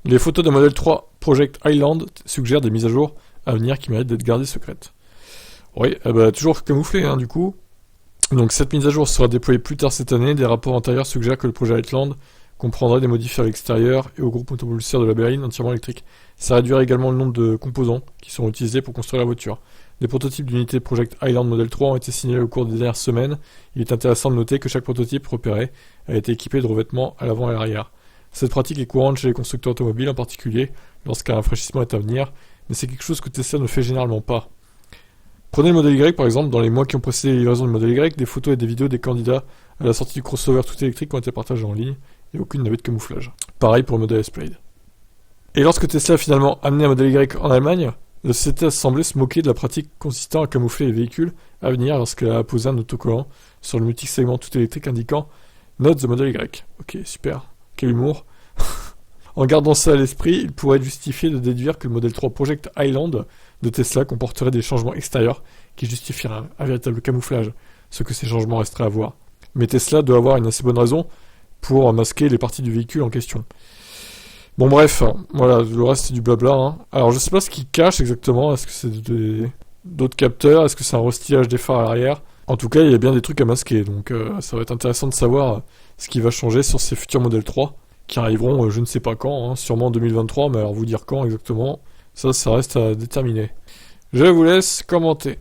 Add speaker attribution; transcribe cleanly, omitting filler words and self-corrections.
Speaker 1: Les photos de Model 3 Project Highland suggèrent des mises à jour à venir qui méritent d'être gardées secrètes. Oui, toujours camouflé hein, du coup. Donc cette mise à jour sera déployée plus tard cette année. Des rapports antérieurs suggèrent que le projet Highland comprendrait des modifiés à l'extérieur et au groupe autopropulseur de la berline entièrement électrique. Ça réduirait également le nombre de composants qui seront utilisés pour construire la voiture. Des prototypes d'unités Project Highland Model 3 ont été signalés au cours des dernières semaines. Il est intéressant de noter que chaque prototype repéré a été équipé de revêtements à l'avant et à l'arrière. Cette pratique est courante chez les constructeurs automobiles, en particulier lorsqu'un rafraîchissement est à venir, mais c'est quelque chose que Tesla ne fait généralement pas. Prenez le modèle Y par exemple, dans les mois qui ont précédé les livraisons du modèle Y, des photos et des vidéos des candidats à la sortie du crossover tout électrique ont été partagées en ligne, et aucune n'avait de camouflage. Pareil pour le modèle S-Plaid. Et lorsque Tesla a finalement amené un modèle Y en Allemagne, la société a semblé se moquer de la pratique consistant à camoufler les véhicules à venir lorsqu'elle a posé un autocollant sur le multisegment tout électrique indiquant Note the Model Y. Ok, super. Quel humour. En gardant ça à l'esprit, il pourrait être justifié de déduire que le modèle 3 Project Highland de Tesla comporterait des changements extérieurs qui justifieraient un véritable camouflage, ce que ces changements resteraient à voir. Mais Tesla doit avoir une assez bonne raison pour masquer les parties du véhicule en question. Bon bref, voilà, le reste c'est du blabla. Hein. Alors je sais pas ce qu'il cache exactement, est-ce que c'est d'autres capteurs, est-ce que c'est un restylage des phares à l'arrière. En tout cas, il y a bien des trucs à masquer, donc ça va être intéressant de savoir ce qui va changer sur ces futurs modèles 3, qui arriveront je ne sais pas quand, hein, sûrement en 2023, mais alors vous dire quand exactement, ça reste à déterminer. Je vous laisse commenter.